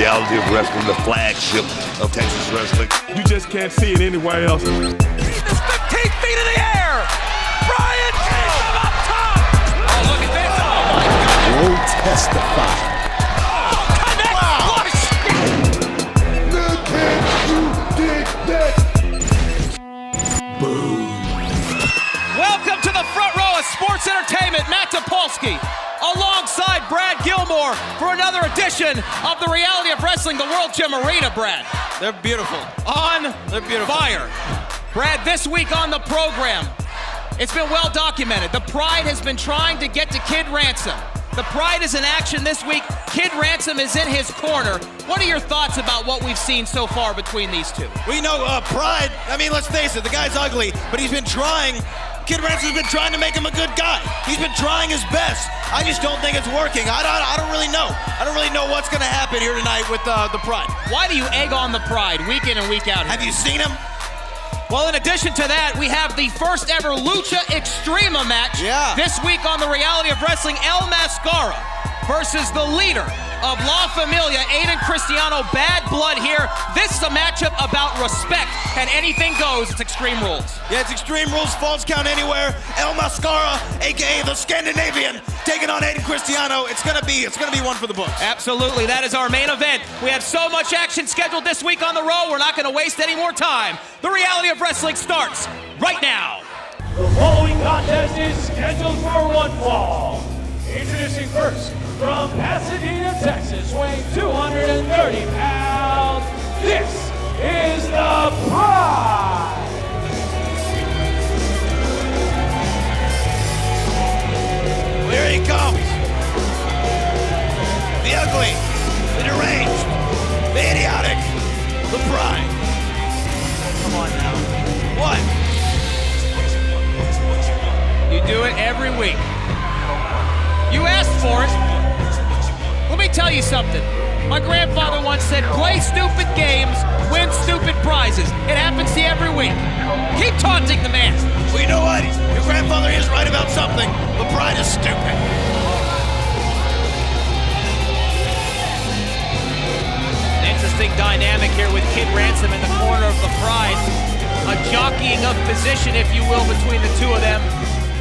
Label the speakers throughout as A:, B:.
A: reality of wrestling, the flagship of Texas wrestling.
B: You just can't see it anywhere else.
C: He's 15 feet in the air. Brian takes him up top. Oh, look at this. Oh, my God.
D: Will testify.
C: Connect. Flush.
D: Look at you did that. Boom.
C: Welcome to the front row of sports entertainment. Matt Topolsky alongside Brad Gilmore for another edition of the reality of wrestling, the World Gym Arena. Brad,
E: they're beautiful.
C: They're beautiful. Fire. Brad, this week on the program, it's been well documented. The Pride has been trying to get to Kid Ransom. The Pride is in action this week. Kid Ransom is in his corner. What are your thoughts about what we've seen so far between these two?
E: We know Pride, I mean, let's face it, the guy's ugly, but he's been trying. Kid Ransom's been trying to make him a good guy. He's been trying his best. I just don't think it's working. I don't really know. I don't really know what's going to happen here tonight with the Pride.
C: Why do you egg on the Pride week in and week out here?
E: Have you seen him?
C: Well, in addition to that, we have the first ever Lucha Extrema match this week on the reality of wrestling. El Mascara versus the leader of La Familia, Aiden Cristiano. Bad blood here. This is a matchup about respect, and anything goes. It's Extreme Rules.
E: Yeah, it's Extreme Rules, falls count anywhere. El Mascara, aka the Scandinavian, taking on Aiden Cristiano. It's gonna be one for the books.
C: Absolutely, that is our main event. We have so much action scheduled this week on the road, we're not gonna waste any more time. The reality of wrestling starts right now.
F: The following contest is scheduled for one fall. Introducing first, from Pasadena, Texas, weighing 230 pounds, this is the Pride!
E: Here he comes. The ugly, the deranged, the idiotic, the Pride.
C: Come on now.
E: What?
C: You do it every week. You asked for it. Let me tell you something. My grandfather once said, play stupid games, win stupid prizes. It happens to you every week. Keep taunting the man.
E: Well, you know what? Your grandfather is right about something. The Pride is stupid.
C: An interesting dynamic here with Kid Ransom in the corner of the Pride. A jockeying of position, if you will, between the two of them.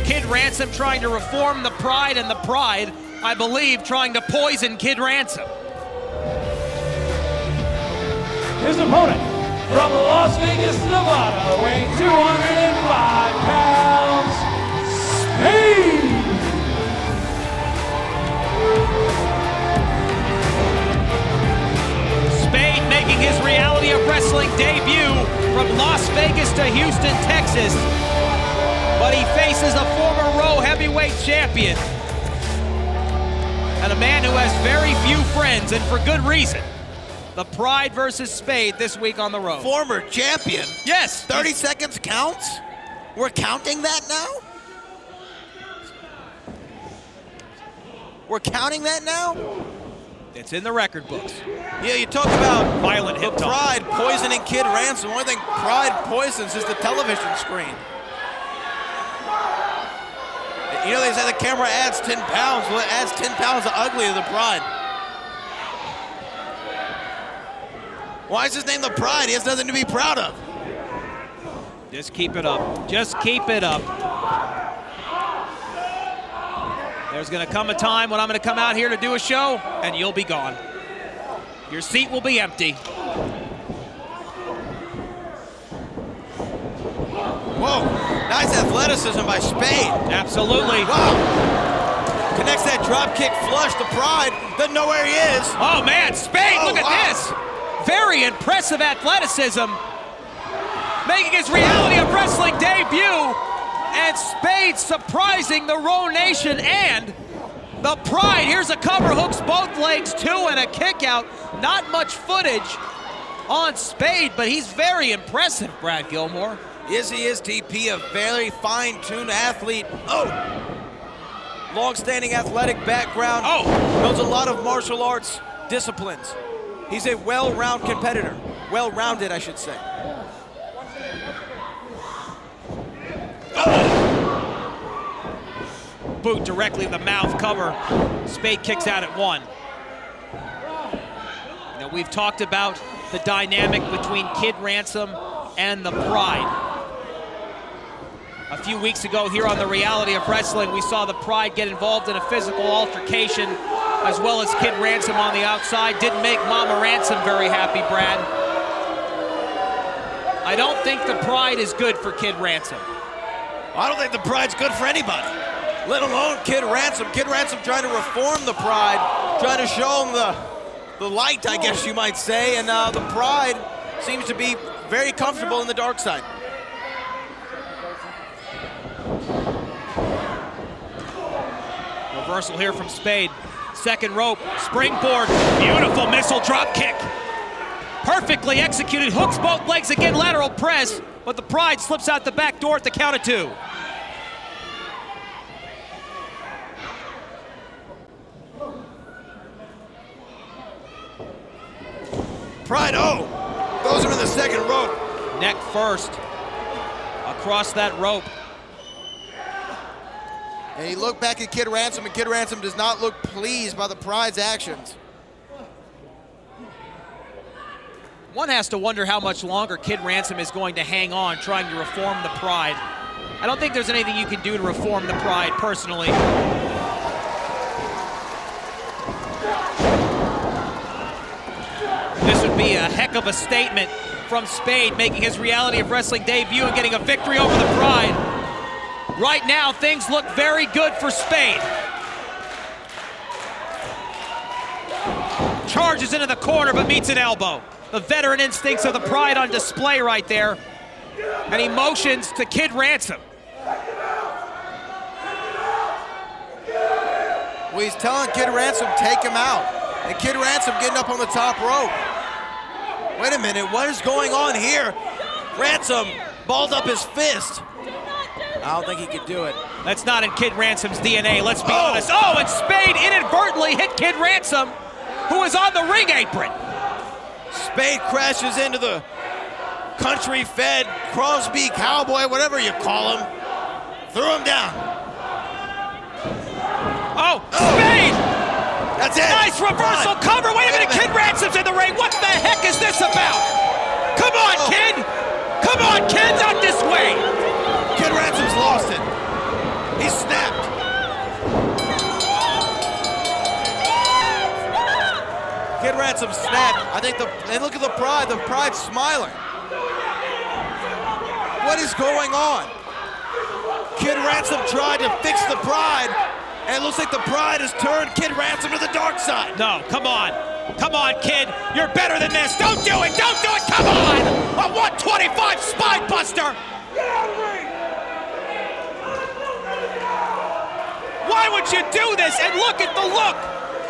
C: Kid Ransom trying to reform the Pride, and the Pride, I believe, trying to poison Kid Ransom.
F: His opponent, from Las Vegas, Nevada, weighing 205 pounds, Spade!
C: Spade making his reality of wrestling debut from Las Vegas to Houston, Texas. But he faces a former Raw heavyweight champion and a man who has very few friends, and for good reason. The Pride versus Spade this week on the road.
E: Former champion?
C: Yes.
E: 30 seconds counts? We're counting that now? We're counting that now?
C: It's in the record books.
E: Yeah, you talk about
C: violent hip toss.
E: Pride poisoning Kid Ransom. The only thing Pride poisons is the television screen. You know, they say the camera adds 10 pounds. Well, it adds 10 pounds of ugly to the Pride. Why is his name the Pride? He has nothing to be proud of.
C: Just keep it up. Just keep it up. There's going to come a time when I'm going to come out here to do a show, and you'll be gone. Your seat will be empty.
E: Whoa, nice athleticism by Spade.
C: Absolutely.
E: Wow. Connects that drop kick flush to Pride. Doesn't know where he is.
C: Oh man, Spade, look at this. Very impressive athleticism. Making his reality of wrestling debut. And Spade surprising the Raw Nation and the Pride. Here's a cover, hooks both legs, two, and a kick out. Not much footage on Spade, but he's very impressive, Brad Gilmore.
E: Yes, he is, TP, a very fine-tuned athlete. Oh! Long-standing athletic background.
C: Oh!
E: Knows a lot of martial arts disciplines. He's a well-rounded competitor. Well-rounded, I should say.
C: Oh! Boot directly in the mouth, cover. Spade kicks out at one. we've talked about the dynamic between Kid Ransom and the Pride. A few weeks ago here on The Reality of Wrestling, we saw the Pride get involved in a physical altercation, as well as Kid Ransom on the outside. Didn't make Mama Ransom very happy, Brad. I don't think the Pride is good for Kid Ransom.
E: I don't think the Pride's good for anybody, let alone Kid Ransom. Kid Ransom trying to reform the Pride, trying to show them the light, I guess you might say, and the Pride seems to be very comfortable in the dark side.
C: Reversal here from Spade. Second rope, springboard, beautiful missile drop kick. Perfectly executed, hooks both legs again, lateral press, but the Pride slips out the back door at the count of 2.
E: Pride, those are in the second rope.
C: Neck first, across that rope.
E: And you look back at Kid Ransom, and Kid Ransom does not look pleased by the Pride's actions.
C: One has to wonder how much longer Kid Ransom is going to hang on trying to reform the Pride. I don't think there's anything you can do to reform the Pride personally. This would be a heck of a statement from Spade, making his Reality of Wrestling debut and getting a victory over the Pride. Right now, things look very good for Spade. Charges into the corner, but meets an elbow. The veteran instincts of the Pride on display right there. And he motions to Kid Ransom.
E: Well, he's telling Kid Ransom, take him out. And Kid Ransom getting up on the top rope. Wait a minute, what is going on here? Ransom balled up his fist. I don't think he could do it.
C: That's not in Kid Ransom's DNA, let's be honest. Oh, and Spade inadvertently hit Kid Ransom, who is on the ring apron.
E: Spade crashes into the country-fed Crosby cowboy, whatever you call him. Threw him down.
C: Oh, Spade!
E: That's it.
C: Nice reversal cover. Wait a minute, Kid Ransom's in the ring. What the heck is this about? Come on, Kid! Come on, Kid, not this way!
E: Kid Ransom's lost it. He snapped. Kid Ransom snapped. I think and look at the Pride. The Pride's smiling. What is going on? Kid Ransom tried to fix the Pride, and it looks like the Pride has turned Kid Ransom to the dark side.
C: No, come on. Come on, Kid. You're better than this. Don't do it. Don't do it. Come on. A 125 spine buster. Why would you do this? And look at the look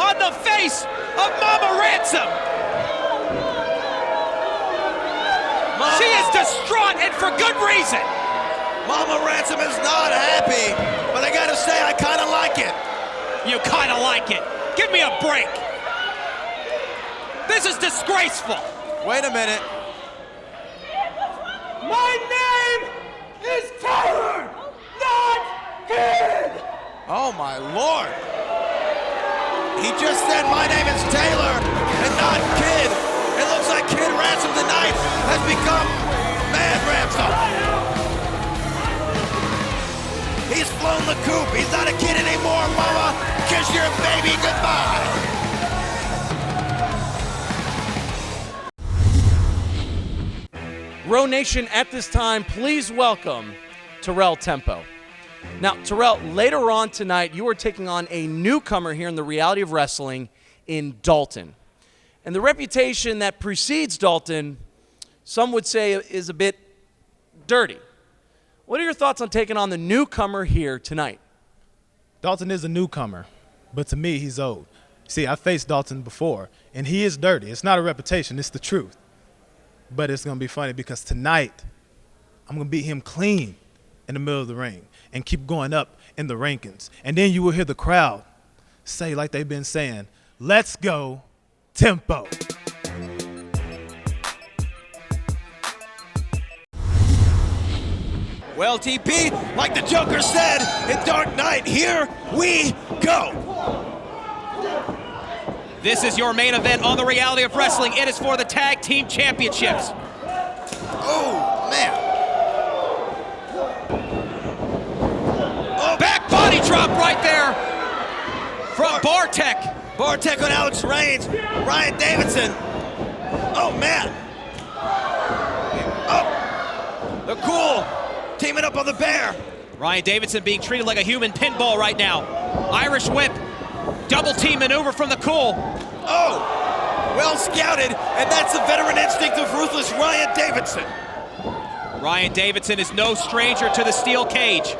C: on the face of Mama Ransom. She is distraught, and for good reason.
E: Mama Ransom is not happy, but I gotta say, I kinda like it.
C: You kinda like it. Give me a break. This is disgraceful.
E: Wait a minute.
F: My name is Taylor, not Kid!
E: Oh my Lord. He just said my name is Taylor and not Kid. It looks like Kid Ransom tonight has become Mad Ransom. He's flown the coop. He's not a kid anymore, Mama. Kiss your baby goodbye.
G: Row Nation, at this time, please welcome Terrell Tempo. Now, Terrell, later on tonight, you are taking on a newcomer here in the Reality of Wrestling in Dalton. And the reputation that precedes Dalton, some would say, is a bit dirty. What are your thoughts on taking on the newcomer here tonight?
H: Dalton is a newcomer, but to me, he's old. See, I faced Dalton before, and he is dirty. It's not a reputation, it's the truth. But it's going to be funny because tonight, I'm going to beat him clean in the middle of the ring and keep going up in the rankings. And then you will hear the crowd say, like they've been saying, let's go, Tempo.
E: Well, TP, like the Joker said in Dark Knight, here we go.
C: This is your main event on the Reality of Wrestling. It is for the Tag Team Championships.
E: Oh, man.
C: Oh, back body drop right there from Bartek.
E: Bartek on Alex Reigns. Ryan Davidson. Oh, man. Oh, the Cool teaming up on the Bear.
C: Ryan Davidson being treated like a human pinball right now. Irish whip, double team maneuver from the Cool.
E: Oh, well scouted, and that's the veteran instinct of ruthless Ryan Davidson.
C: Ryan Davidson is no stranger to the steel cage.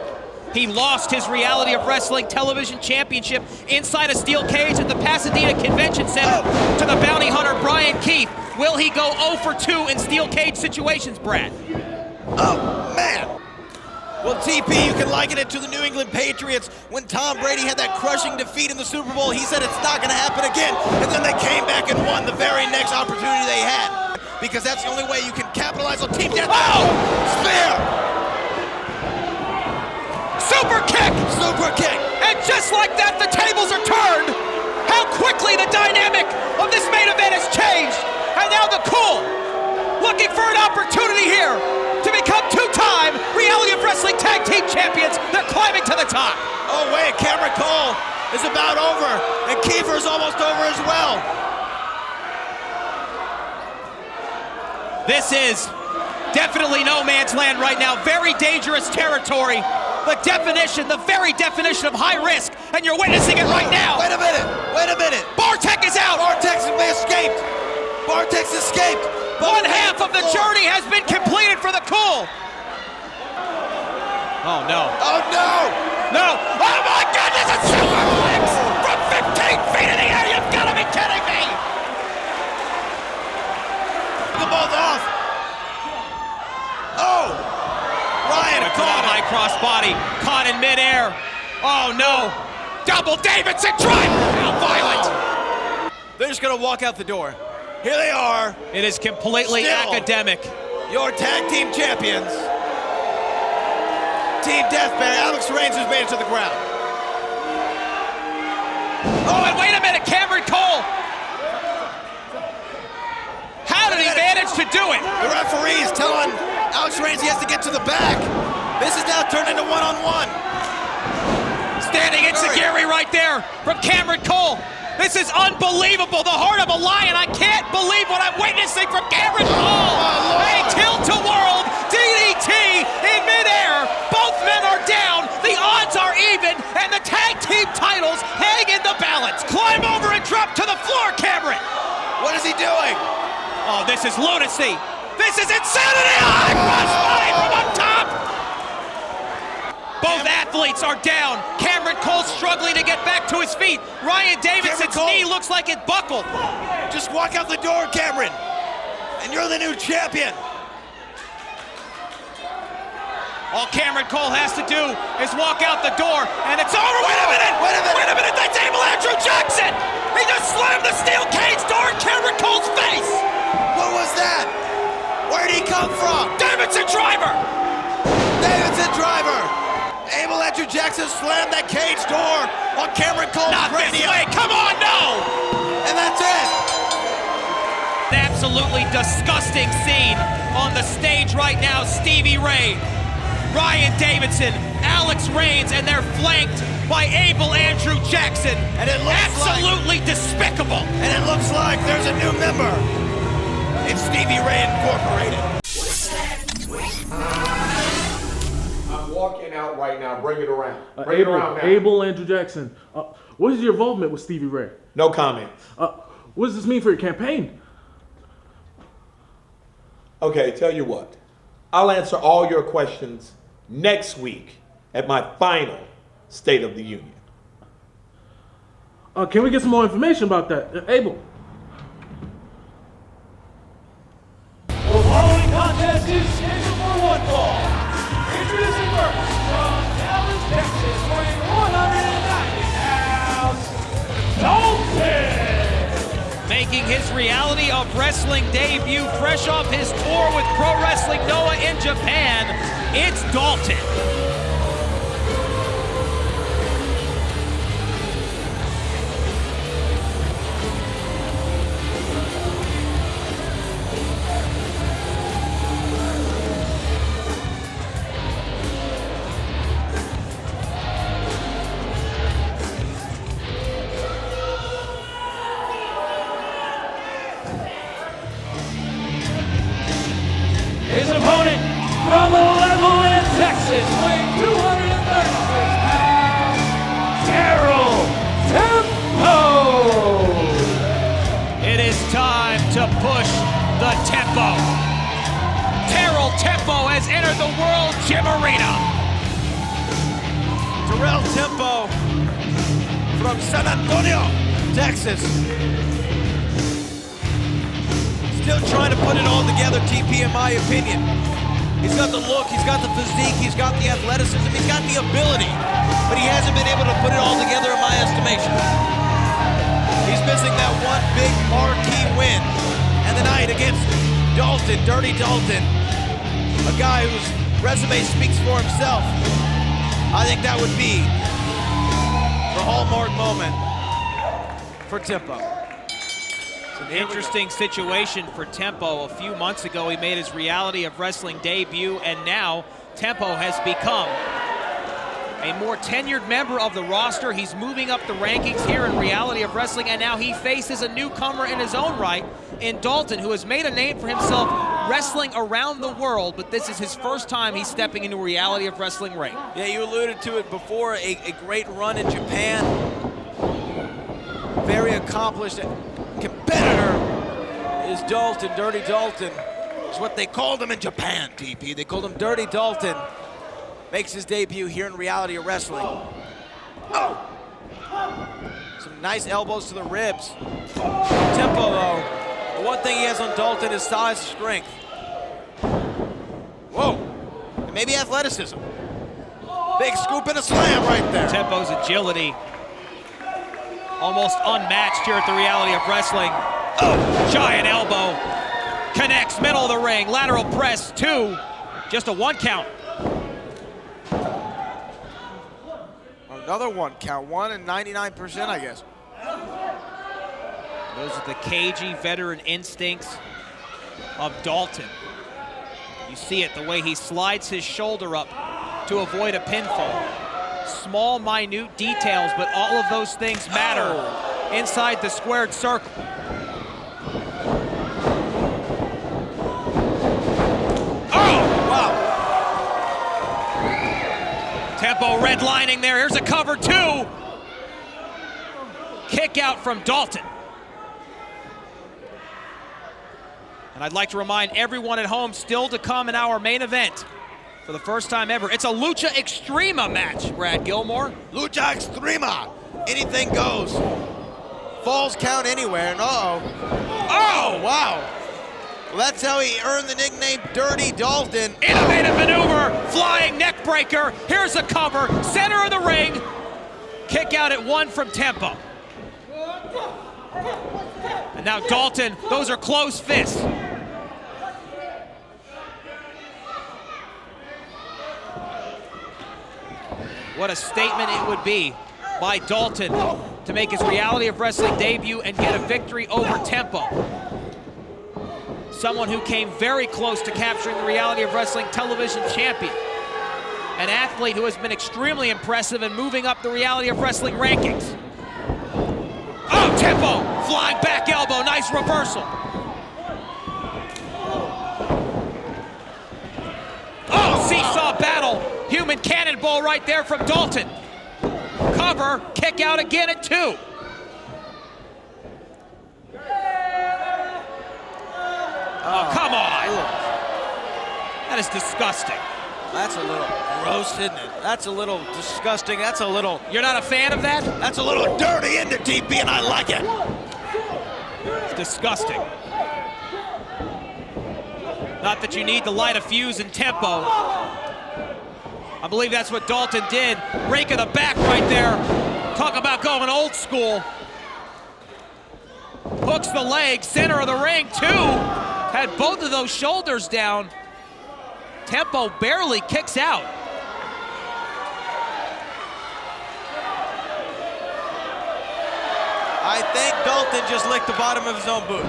C: He lost his Reality of Wrestling Television Championship inside a steel cage at the Pasadena Convention Center to the bounty hunter Brian Keith. Will he go 0 for 2 in steel cage situations, Brad?
E: Oh, man. Well, TP, you can liken it to the New England Patriots when Tom Brady had that crushing defeat in the Super Bowl. He said it's not going to happen again, and then they came back and won the very next opportunity they had, because that's the only way you can capitalize on team death.
C: Oh!
E: Spear!
C: Super kick!
E: Super kick!
C: And just like that, the tables are turned. How quickly the dynamic of this main event has changed. And now the Cool looking for an opportunity here to become two-time Reality of Wrestling Tag Team Champions. They're climbing to the top.
E: Oh, wait, Cameron Cole is about over, and Kiefer's almost over as well.
C: This is definitely no man's land right now. Very dangerous territory. The very definition of high risk, and you're witnessing it right now.
E: Wait a minute.
C: Bartek is out.
E: Bartek's escaped. Bartek's escaped.
C: One half of the journey has been completed for the Cool. Oh, no.
E: Oh, no.
C: No. Oh, my goodness, it's superplex from 15 feet in the air. You've got to be kidding me.
E: Them both off. Oh. Ryan caught
C: high cross body, caught in midair. Oh, no. Double Davidson drive. How violent.
E: They're just going to walk out the door. Here they are.
C: It is completely academic.
E: Your tag team champions. Team Deathmatch, Alex Reigns has made it to the ground.
C: Oh, and wait a minute, Cameron Cole. How did he manage to do it?
E: The referee is telling Alex Reigns he has to get to the back. This is now turned into one-on-one.
C: Standing enziguri right there from Cameron Cole. This is unbelievable. The heart of a lion. I can't believe what I'm witnessing from Cameron Cole. A tilt-a-whirl DDT in midair. Both men are down. The odds are even, and the tag team titles hang in the balance. Climb over and drop to the floor, Cameron.
E: What is he doing?
C: Oh, this is lunacy. This is insanity. Crossbody from up top. Both athletes are down. Cameron Cole struggling to get back to his feet. Ryan Davidson's knee looks like it buckled.
E: Just walk out the door, Cameron, and you're the new champion.
C: All Cameron Cole has to do is walk out the door, and it's over. Wait a minute, that's Abel Andrew Jackson. He just slammed the steel cage door in Cameron Cole's face.
E: What was that? Where'd he come from?
C: Davidson driver.
E: Abel Andrew Jackson slammed that cage door on Cameron Cole's cranium.
C: Not this way, come on, no!
E: And that's it.
C: An absolutely disgusting scene on the stage right now. Stevie Ray, Ryan Davidson, Alex Reigns, and they're flanked by Abel Andrew Jackson.
E: And it looks
C: absolutely despicable.
E: And it looks like there's a new member. It's Stevie Ray Incorporated.
I: I'm walking out right now. Bring it around. Bring it around now.
B: Abel Andrew Jackson. What is your involvement with Stevie Ray?
I: No comment.
B: What does this mean for your campaign?
I: Okay, tell you what. I'll answer all your questions next week at my final State of the Union.
B: Can we get some more information about that? Abel.
F: The following contest is scheduled for one fall. Introducing first, from Dallas, Texas, weighing 190 pounds, Dalton!
C: Making his Reality of Wrestling debut fresh off his tour with Pro Wrestling Noah in Japan, it's Dalton.
F: Texas, weighing 236 pounds, Terrell Tempo.
C: It is time to push the tempo. Terrell Tempo has entered the World Gym Arena.
E: Terrell Tempo from San Antonio, Texas. Still trying to put it all together, TP, in my opinion. He's got the look, he's got the physique, he's got the athleticism, he's got the ability, but he hasn't been able to put it all together in my estimation. He's missing that one big marquee win, and the night against Dalton, Dirty Dalton, a guy whose resume speaks for himself. I think that would be the hallmark moment for Tempo.
C: It's an interesting situation for Tempo. A few months ago, he made his Reality of Wrestling debut, and now Tempo has become a more tenured member of the roster. He's moving up the rankings here in Reality of Wrestling, and now he faces a newcomer in his own right in Dalton, who has made a name for himself wrestling around the world, but this is his first time he's stepping into a Reality of Wrestling ring.
E: Yeah, you alluded to it before, a great run in Japan. Very accomplished competitor is Dalton, Dirty Dalton. It's what they called him in Japan, TP. They called him Dirty Dalton. Makes his debut here in Reality of Wrestling. Oh! Some nice elbows to the ribs. Tempo, though. The one thing he has on Dalton is size and strength. Whoa! And maybe athleticism. Big scoop and a slam right there.
C: Tempo's agility almost unmatched here at the Reality of Wrestling. Oh, giant elbow. Connects, middle of the ring, lateral press, 2. Just a 1 count.
E: Another 1 count, 1 and 99%, I guess.
C: Those are the cagey veteran instincts of Dalton. You see it, the way he slides his shoulder up to avoid a pinfall. Small, minute details, but all of those things matter inside the squared circle. Oh!
E: Wow.
C: Tempo redlining there. Here's a cover 2. Kick out from Dalton. And I'd like to remind everyone at home, still to come in our main event for the first time ever. It's a Lucha Extrema match, Brad Gilmore.
E: Lucha Extrema. Anything goes. Falls count anywhere, and uh-oh. Oh, wow. Well, that's how he earned the nickname Dirty Dalton.
C: Innovative maneuver, flying neck breaker. Here's a cover, center of the ring. Kick out at 1 from Tempo. And now Dalton, those are closed fists. What a statement it would be by Dalton to make his Reality of Wrestling debut and get a victory over Tempo. Someone who came very close to capturing the Reality of Wrestling television champion. An athlete who has been extremely impressive and moving up the Reality of Wrestling rankings. Oh, Tempo, flying back elbow, nice reversal. Oh, seesaw battle, human cannonball right there from Dalton. Cover, kick out again at 2. Oh, come on. That is disgusting.
E: That's a little gross, isn't it? That's a little disgusting. That's a little...
C: You're not a fan of that?
E: That's a little dirty into TP, and I like it.
C: It's disgusting. Not that you need to light a fuse in Tempo. I believe that's what Dalton did. Rake of the back right there. Talk about going old school. Hooks the leg, center of the ring, 2. Had both of those shoulders down. Tempo barely kicks out.
E: I think Dalton just licked the bottom of his own boot.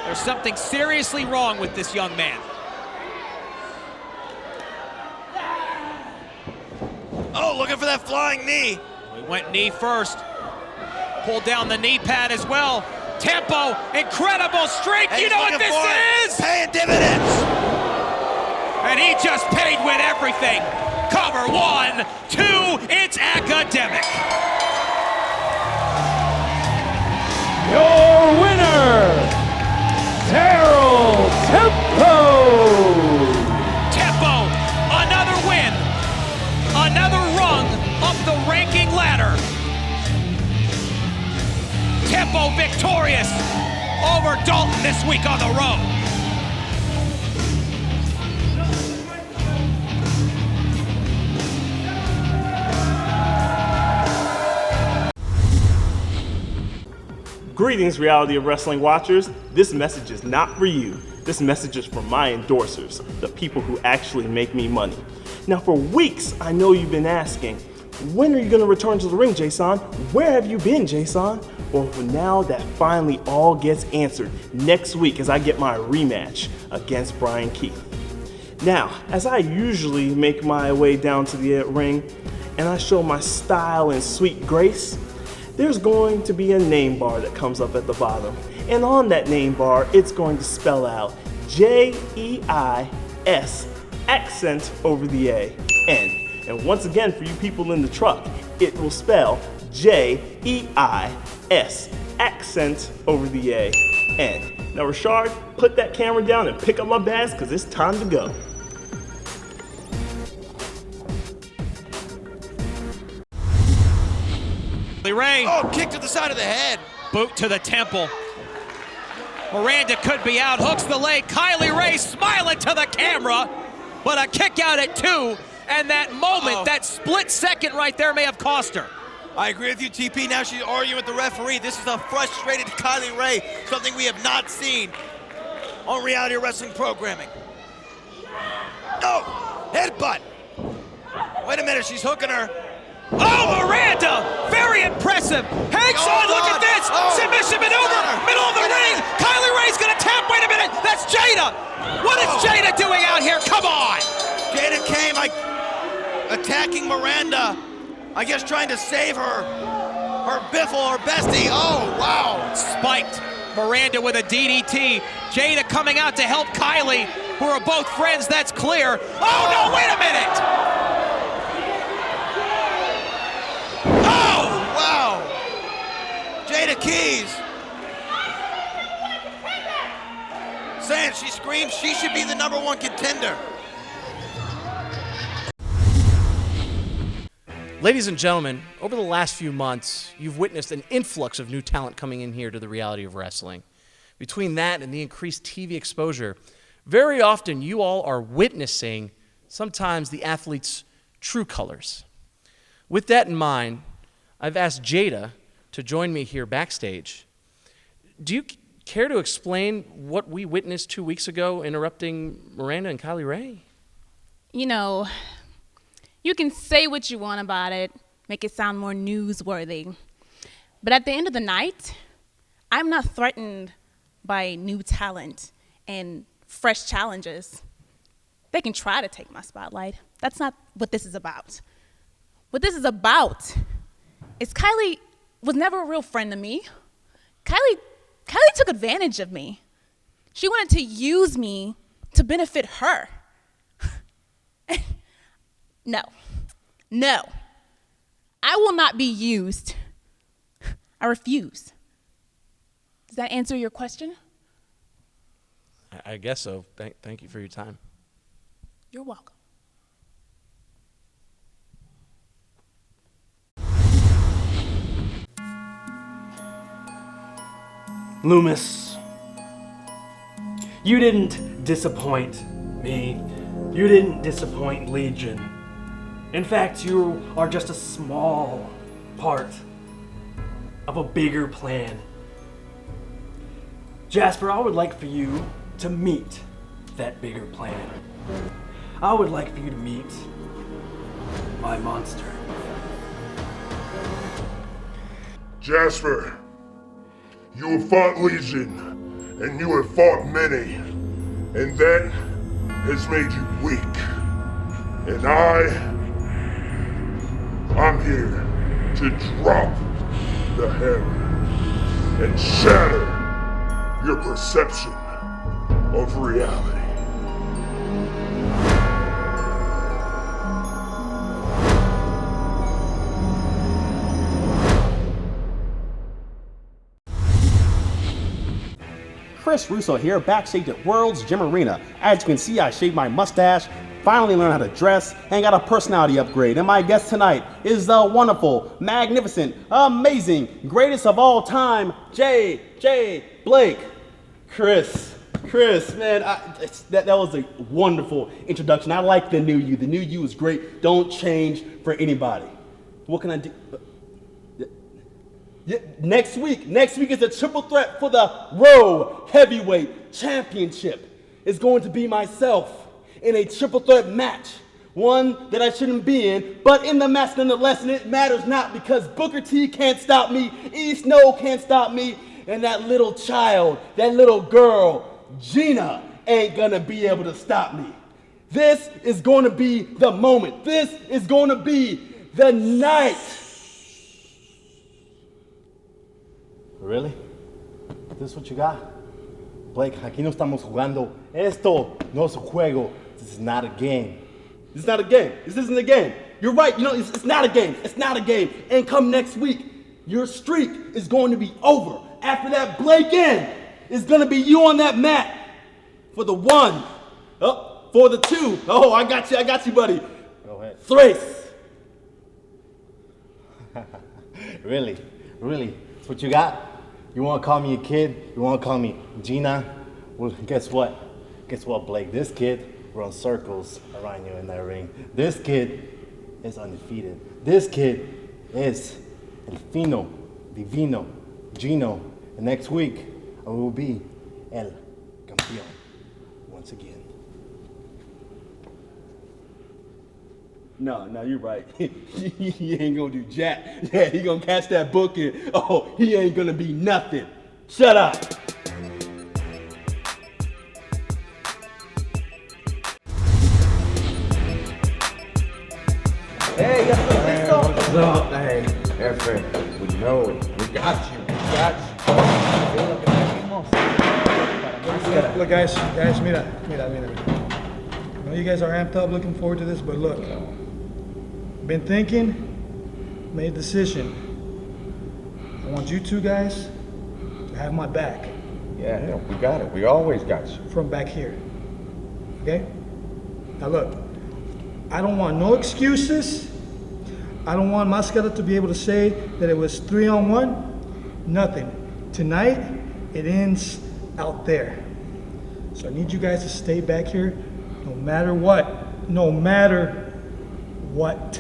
C: There's something seriously wrong with this young man.
E: Oh, looking for that flying knee.
C: We went knee first. Pulled down the knee pad as well. Tempo, incredible strength.
E: And
C: you know what this is?
E: Paying dividends.
C: And he He just paid with everything. Cover 1, 2, it's academic.
F: Your winner, Terrell Tempo.
C: Tempo, another win, another rung up the ranking ladder. Tempo victorious over Dalton this week on the road.
B: Greetings, Reality of Wrestling watchers. This message is not for you. This message is for my endorsers, the people who actually make me money. Now, for weeks, I know you've been asking, when are you going to return to the ring, Jason? Where have you been, Jason? Well, for now, that finally all gets answered next week as I get my rematch against Brian Keith. Now, as I usually make my way down to the ring and I show my style and sweet grace, there's going to be a name bar that comes up at the bottom. And on that name bar, it's going to spell out J-E-I-S, accent over the A, N. And once again, for you people in the truck, it will spell J-E-I-S, accent over the A, N. Now, Rashard, put that camera down and pick up my bags because it's time to go.
C: Ray.
E: Oh, kick to the side of the head.
C: Boot to the temple. Miranda could be out, hooks the leg. Kylie Ray smiling to the camera, but a kick out at 2, and that moment, that split second right there may have cost her.
E: I agree with you, TP. Now she's arguing with the referee. This is a frustrated Kylie Ray, something we have not seen on reality wrestling programming. Oh, headbutt. Wait a minute, she's hooking her.
C: Oh, Miranda! Very impressive. Hangs on, look at this! Submission maneuver, middle of the ring. Kylie Ray's gonna tap, wait a minute, that's Jada! What is Jada doing out here? Come on!
E: Jada came attacking Miranda, I guess trying to save her biffle, her bestie. Oh, wow.
C: Spiked. Miranda with a DDT. Jada coming out to help Kylie, who are both friends, that's clear. Oh, no, wait a minute!
E: Wow! Jada Keys saying she screams she should be the #1 contender.
G: Ladies and gentlemen, over the last few months, you've witnessed an influx of new talent coming in here to the reality of wrestling. Between that and the increased TV exposure, very often you all are witnessing sometimes the athlete's true colors. With that in mind, I've asked Jada to join me here backstage. Do you care to explain what we witnessed 2 weeks ago interrupting Miranda and Kylie Ray?
J: You know, you can say what you want about it, make it sound more newsworthy. But at the end of the night, I'm not threatened by new talent and fresh challenges. They can try to take my spotlight. That's not what this is about. What this is about is Kylie was never a real friend to me. Kylie took advantage of me. She wanted to use me to benefit her. No. I will not be used. I refuse. Does that answer your question?
G: I guess so. Thank you for your time.
J: You're welcome.
K: Loomis, you didn't disappoint me. You didn't disappoint Legion. In fact, you are just a small part of a bigger plan. Jasper, I would like for you to meet that bigger plan. I would like for you to meet my monster.
L: Jasper, you have fought Legion, and you have fought many, and that has made you weak. And I'm here to drop the hammer and shatter your perception of reality.
M: Chris Russo here, backstage at World's Gym Arena. As you can see, I shaved my mustache, finally learned how to dress, and got a personality upgrade. And my guest tonight is the wonderful, magnificent, amazing, greatest of all time, J. Blake. Chris, man, that was a wonderful introduction. I like the new you. The new you is great. Don't change for anybody. What can I do? Next week is a triple threat for the World Heavyweight Championship. It's going to be myself in a triple threat match. One that I shouldn't be in, but in the match nonetheless, and it matters not because Booker T can't stop me, E. Snow can't stop me, and that little child, that little girl, Gina, ain't gonna be able to stop me. This is going to be the moment. This is going to be the night. Really? This is what you got? Blake, aquí no estamos jugando. Esto no es un juego. This is not a game. This is not a game. This isn't a game. You're right. You know, it's not a game. It's not a game. And come next week, your streak is going to be over. After that Blake in, it's going to be you on that mat for the 1. Oh, for the 2. Oh, I got you, buddy. Go ahead. 3. Really? That's what you got? You want to call me a kid? You want to call me Gina? Well, guess what? Blake? This kid runs circles around you in that ring. This kid is undefeated. This kid is El Fino, Divino, Gino. And next week, I will be El Campeón once again. No, you're right. He ain't gonna do jack. Yeah, he gonna catch that book and, he ain't gonna be nothing. Shut up.
N: Hey, what's up? Hey, F, we know it. We got you.
O: Look, guys, mira. I know you guys are amped up, looking forward to this, but look. Been thinking, made a decision. I want you two guys to have my back.
N: Yeah, we got it. We always got you.
O: From back here. Okay? Now look, I don't want no excuses. I don't want Mascara to be able to say that it was 3-on-1. Nothing. Tonight, it ends out there. So I need you guys to stay back here no matter what. No matter what.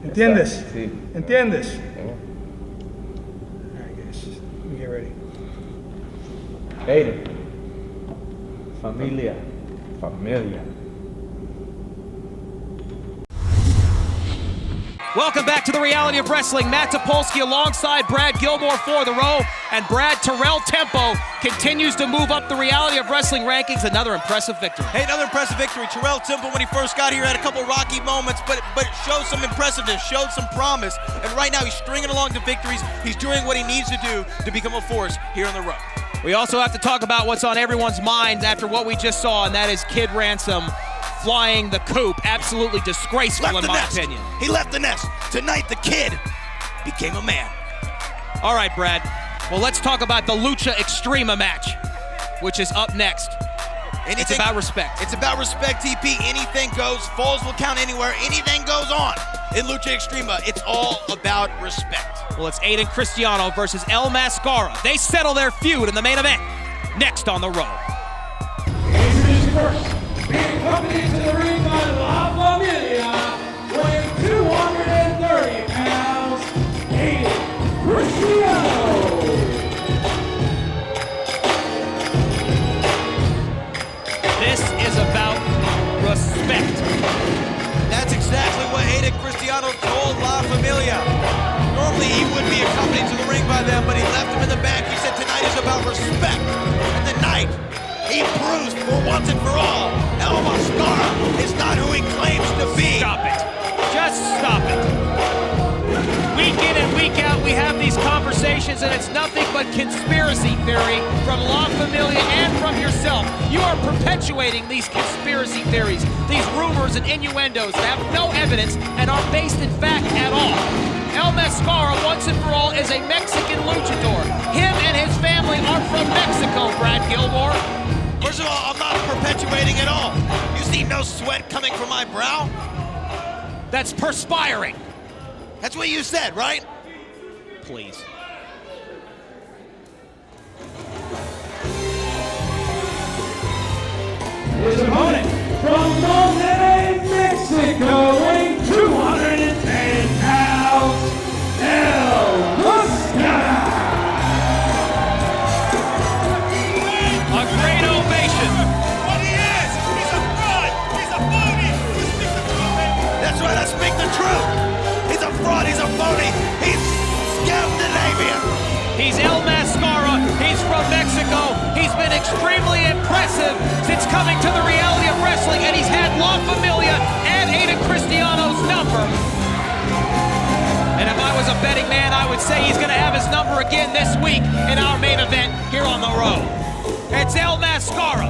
O: ¿Entiendes?
N: Sí.
O: ¿Entiendes? All right, guys, let me get ready.
N: Aiden. Familia.
C: Welcome back to the reality of wrestling. Matt Topolsky alongside Brad Gilmore for the row, and Terrell Tempo continues to move up the reality of wrestling rankings. Another impressive victory.
E: Hey, another impressive victory. Terrell Tempo, when he first got here, had a couple rocky moments, but showed some impressiveness, showed some promise, and right now he's stringing along the victories. He's doing what he needs to do to become a force here on the road.
C: We also have to talk about what's on everyone's mind after what we just saw, and that is Kid Ransom flying the coop. Absolutely disgraceful in my opinion.
E: He left the nest. Tonight, the kid became a man.
C: All right, Brad. Well, let's talk about the Lucha Extrema match, which is up next. It's about respect.
E: It's about respect, TP. Anything goes. Falls will count anywhere. Anything goes on in Lucha Extrema. It's all about respect.
C: Well, it's Aiden Cristiano versus El Mascara. They settle their feud in the main event. Next on the road.
F: Introducing first, being accompanied to the ring by La Familia, weighing 230 pounds, Aiden Cristiano.
C: This is about respect.
E: That's exactly what Aiden Cristiano told La Familia. Normally he would be accompanied to the ring by them, but he left him in the back. He said tonight is about respect. And tonight, he proves for once and for all, El Mascara is not who he claims to be.
C: Stop it. Just stop it. Week in and week out, we have these these conversations, and it's nothing but conspiracy theory from La Familia and from yourself. You are perpetuating these conspiracy theories, these rumors and innuendos that have no evidence and aren't based in fact at all. El Mascara, once and for all, is a Mexican luchador. Him and his family are from Mexico, Brad Gilmore.
E: First of all, I'm not perpetuating at all. You see no sweat coming from my brow?
C: That's perspiring.
E: That's what you said, right?
C: Please.
F: His opponent from Monterrey, Mexico, weighing 210 pounds, El Mascara.
C: A great ovation.
E: What he is! He's a fraud! He's a phony! That's right, I speak the truth! He's a fraud, he's a phony, he's Scandinavian!
C: He's El Mascara, he's from Mexico, he's been extremely impressive since coming to the reality of wrestling, and he's had La Familia and Aiden Cristiano's number. And if I was a betting man, I would say he's gonna have his number again this week in our main event here on the road. It's El Mascara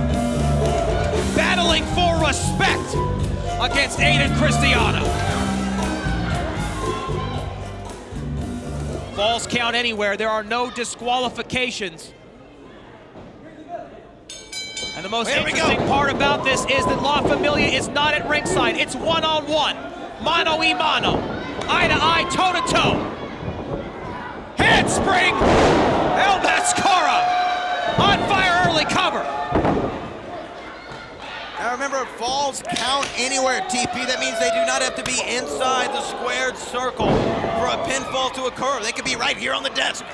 C: battling for respect against Aiden Cristiano. Falls count anywhere. There are no disqualifications. And the most interesting part about this is that La Familia is not at ringside. It's one-on-one, mano-y-mano, eye-to-eye, toe-to-toe. Handspring! El Mascara on fire, early cover.
E: Now remember, falls count anywhere, TP. That means they do not have to be inside the squared circle for a pinfall to occur. They could be right here on the desk.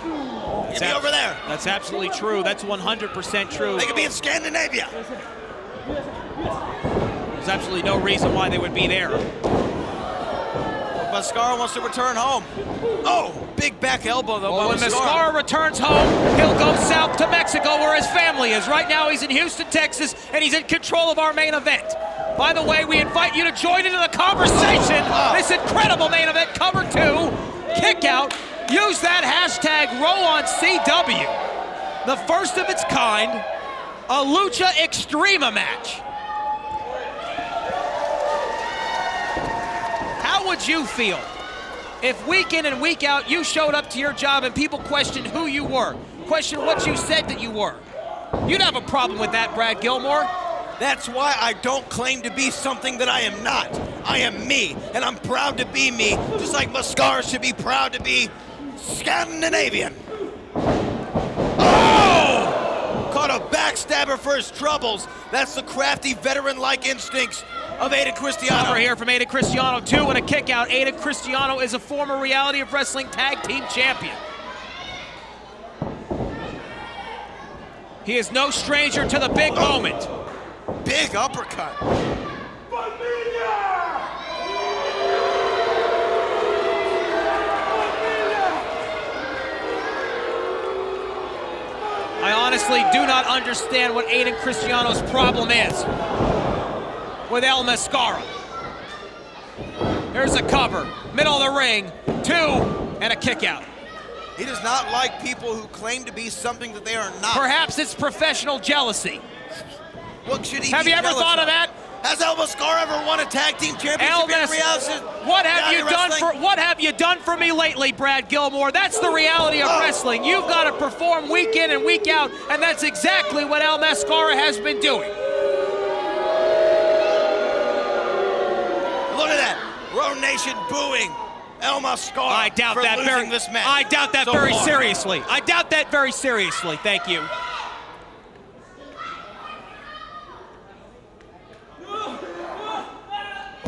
E: They could be over there.
C: That's absolutely true. That's 100% true.
E: They could be in Scandinavia.
C: There's absolutely no reason why they would be there.
E: Mascara wants to return home. Oh, big back elbow though.
C: Well, when Mascara returns home, he'll go south to Mexico where his family is. Right now he's in Houston, Texas, and he's in control of our main event. By the way, we invite you to join into the conversation. This incredible main event, cover 2, kick out. Use that hashtag #RowOnCW. The first of its kind, a Lucha Extrema match. How would you feel if week in and week out you showed up to your job and people questioned who you were, questioned what you said that you were? You'd have a problem with that, Brad Gilmore.
E: That's why I don't claim to be something that I am not. I am me, and I'm proud to be me, just like Mascara should be proud to be Scandinavian. Oh! Caught a backstabber for his troubles. That's the crafty, veteran-like instincts of Aiden Cristiano.
C: Cover here from Aiden Cristiano, 2 and a kick out. Aiden Cristiano is a former Reality of Wrestling Tag Team Champion. He is no stranger to the big moment.
E: Big uppercut.
C: I honestly do not understand what Aiden Cristiano's problem is with El Mascara. Here's a cover, middle of the ring, 2 and a kick out.
E: He does not like people who claim to be something that they are not.
C: Perhaps it's professional jealousy.
E: What should he
C: Have
E: be
C: you ever
E: jealous
C: thought of that?
E: Has El Mascara ever won a tag team championship in reality?
C: What have you done for me lately, Brad Gilmore? That's the reality of wrestling. You've got to perform week in and week out, and that's exactly what El Mascara has been doing.
E: Look at that. Row Nation booing El Mascara.
C: I doubt
E: for
C: that
E: losing this match.
C: I doubt that
E: so
C: very
E: far.
C: seriously. I doubt that very seriously. Thank you.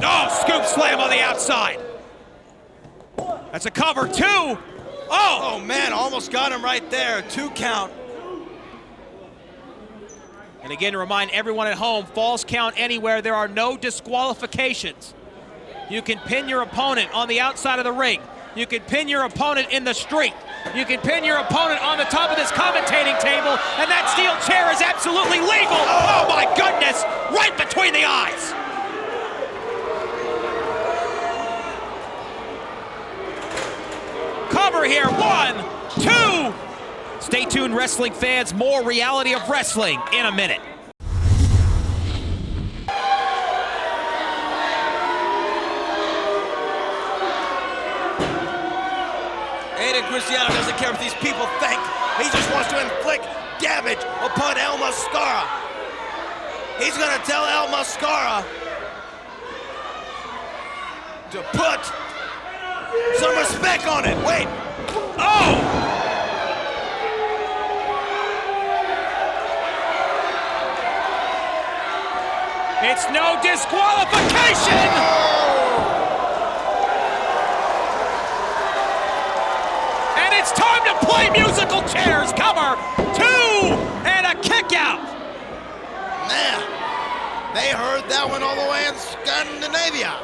C: Oh, scoop slam on the outside. That's a cover, 2.
E: Oh, man, almost got him right there. 2 count.
C: And again, to remind everyone at home, falls count anywhere. There are no disqualifications. You can pin your opponent on the outside of the ring. You can pin your opponent in the street. You can pin your opponent on the top of this commentating table, and that steel chair is absolutely legal. Oh my goodness, right between the eyes. Cover here. 1, 2. Stay tuned, wrestling fans. More reality of wrestling in a minute.
E: Aiden Cristiano doesn't care what these people think. He just wants to inflict damage upon El Mascara. He's gonna tell El Mascara to put some respect on it. Wait.
C: Oh! It's no disqualification! And it's time to play musical chairs. Cover 2 and a kick out.
E: Man, they heard that one all the way in Scandinavia.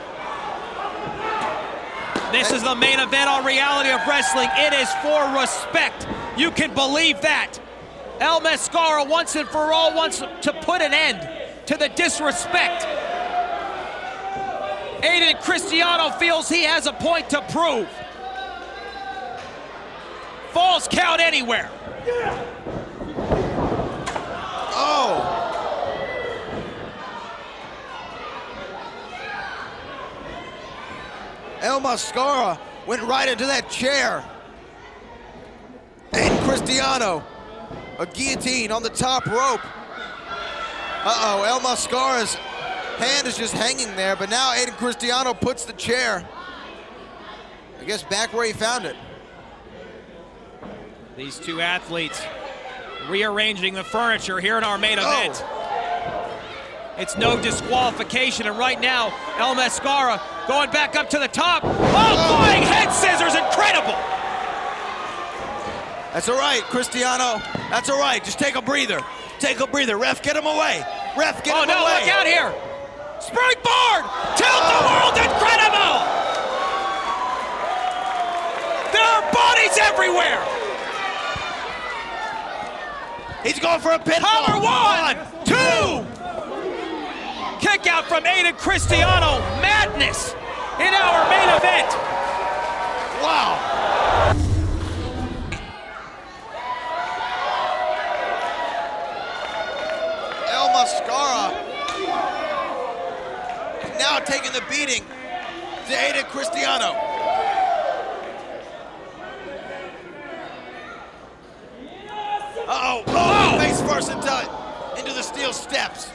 C: This is the main event on Reality of Wrestling. It is for respect. You can believe that. El Mascara once and for all wants to put an end to the disrespect. Aiden Cristiano feels he has a point to prove. Falls count anywhere.
E: Oh. El Mascara went right into that chair. And Cristiano, a guillotine on the top rope. Uh-oh, El Mascara's hand is just hanging there, but now Aiden Cristiano puts the chair, I guess, back where he found it.
C: These two athletes rearranging the furniture here in our main event. It's no disqualification, and right now, El Mascara going back up to the top. Oh, flying head scissors, incredible!
E: That's all right, Cristiano. That's all right. Just take a breather. Take a breather. Ref, get him away. Ref, get him away.
C: Oh, no, look out here. Springboard! Tilt the world, incredible! There are bodies everywhere!
E: He's going for a pinfall.
C: Cover 1, 2! Kick out from Aiden Cristiano. Madness in our main event.
E: Wow. El Mascara is now taking the beating to Aiden Cristiano. Uh-oh. Oh, face first into the steel steps.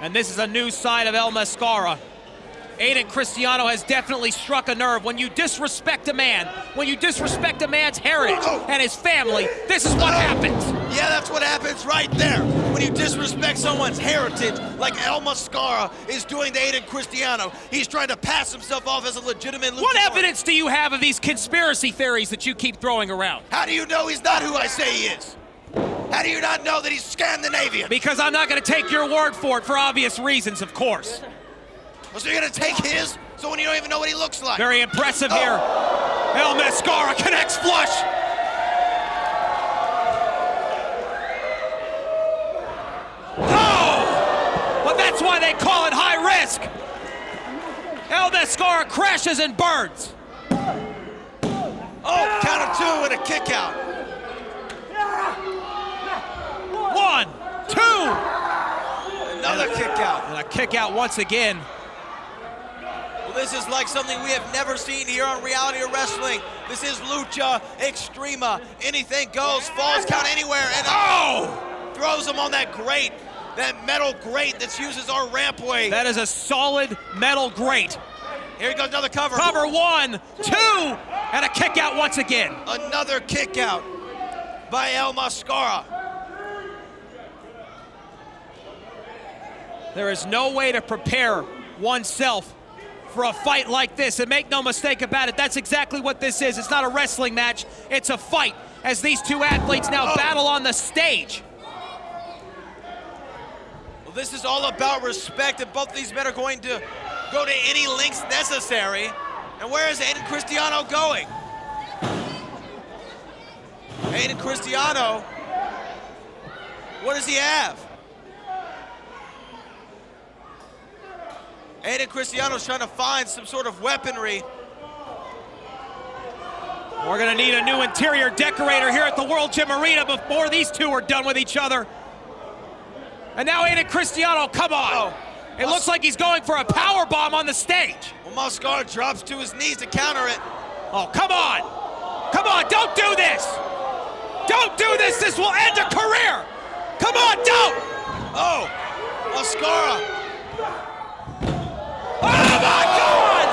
C: And this is a new side of El Mascara. Aiden Cristiano has definitely struck a nerve. When you disrespect a man, when you disrespect a man's heritage and his family, this is what happens.
E: Yeah, that's what happens right there. When you disrespect someone's heritage, like El Mascara is doing to Aiden Cristiano. He's trying to pass himself off as a legitimate luchador.
C: What evidence do you have of these conspiracy theories that you keep throwing around?
E: How do you know he's not who I say he is? How do you not know that he's Scandinavian?
C: Because I'm not going to take your word for it for obvious reasons, of course.
E: So you're going to take his? So when you don't even know what he looks like?
C: Very impressive here. El Mascara connects flush. Oh! But that's why they call it high risk. El Mascara crashes and burns.
E: Oh, count of 2 and a kick out.
C: 1, 2.
E: Another kick out.
C: And a kick out once again.
E: Well, this is like something we have never seen here on Reality of Wrestling. This is Lucha, Extrema, anything goes, falls count anywhere, and throws him on that grate, that metal grate that's used as our rampway.
C: That is a solid metal grate.
E: Here goes another cover.
C: Cover 1, 2, and a kick out once again.
E: Another kick out by El Mascara.
C: There is no way to prepare oneself for a fight like this, and make no mistake about it, that's exactly what this is. It's not a wrestling match, it's a fight, as these two athletes now battle on the stage.
E: Well, this is all about respect, and both these men are going to go to any lengths necessary. And where is Aiden Cristiano going? Aiden Cristiano, what does he have? Aiden Cristiano's trying to find some sort of weaponry.
C: We're gonna need a new interior decorator here at the World Gym Arena before these two are done with each other. And now Aiden Cristiano, come on. It looks like he's going for a power bomb on the stage.
E: Well, Mascara drops to his knees to counter it.
C: Oh, come on. Come on, don't do this. Don't do this, this will end a career. Come on, don't.
E: Oh, Mascara.
C: Oh my God!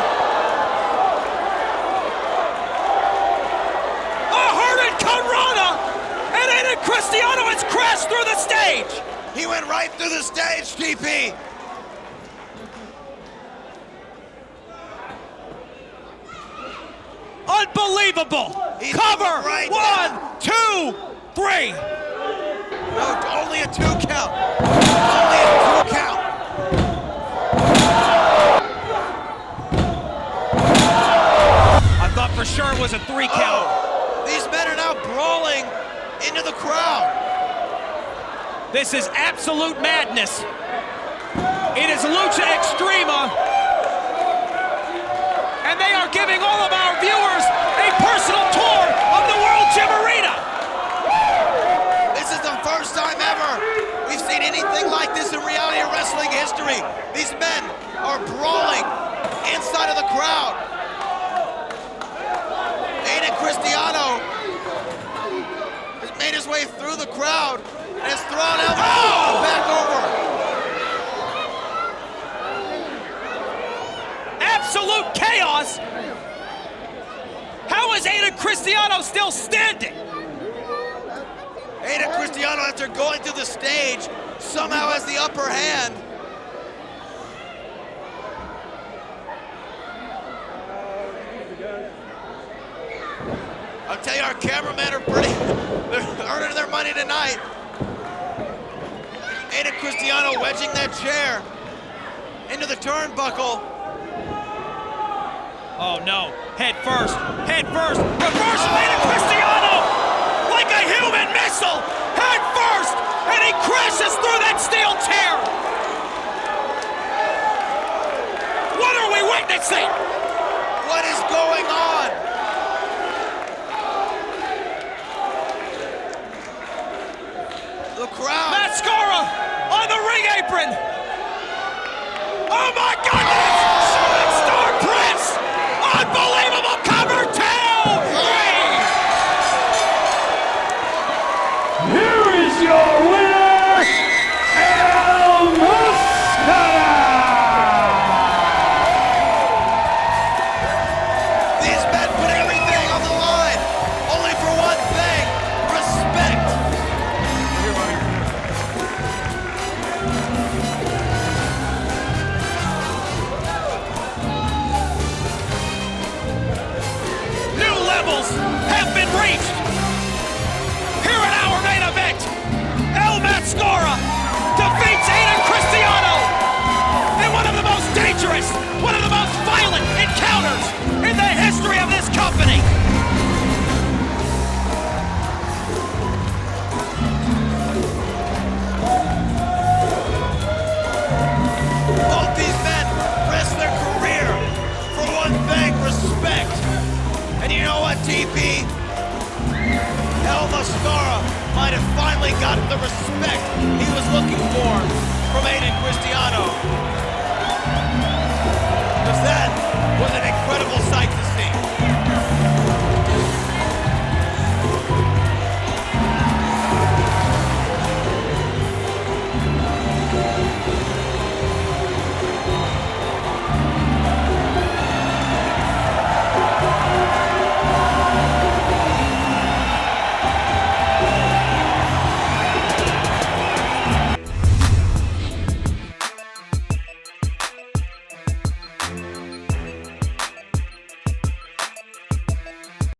C: A Hurricane Corona, and Aiden Cristiano has crashed through the stage.
E: He went right through the stage, TP.
C: Unbelievable. Cover.
E: Right
C: 1, 2, 3.
E: No, only a 2 count. Only a 2 count.
C: I thought for sure it was a 3 count.
E: These men are now brawling into the crowd.
C: This is absolute madness. It is Lucha Extrema. And they are giving all of our viewers a personal tour of the World Gym Arena.
E: This is the first time ever we've seen anything like this in reality of wrestling history. These men are brawling inside of the crowd. Aiden Cristiano has made his way through the crowd and has thrown Elbow back over.
C: Absolute chaos. How is Aiden Cristiano still standing?
E: Aiden Cristiano, after going through the stage, somehow has the upper hand. I'll tell you, our cameramen are they're earning their money tonight. Aiden Cristiano wedging that chair into the turnbuckle.
C: Oh no, head first, reversal, Aiden Cristiano! Like a human missile, head first, and he crashes through that steel chair! What are we witnessing?
E: What is going on? The crowd.
C: Mascara on the ring apron! Oh my goodness! Shooting star press! Unbelievable cover, 2, 3!
F: Here is your winner, El Mascara!
E: These men put everything on the line, only for one thing, respect.
C: New levels have been reached. Here in our main event, El Mascara defeats Aiden Cristiano in one of the most dangerous, one of the most violent encounters in the history of this company.
E: Both these men risked their career for one thing, respect. And you know what, TP? El Mascara might have finally gotten the respect he was looking for from Aiden Cristiano. Because that was an incredible sight to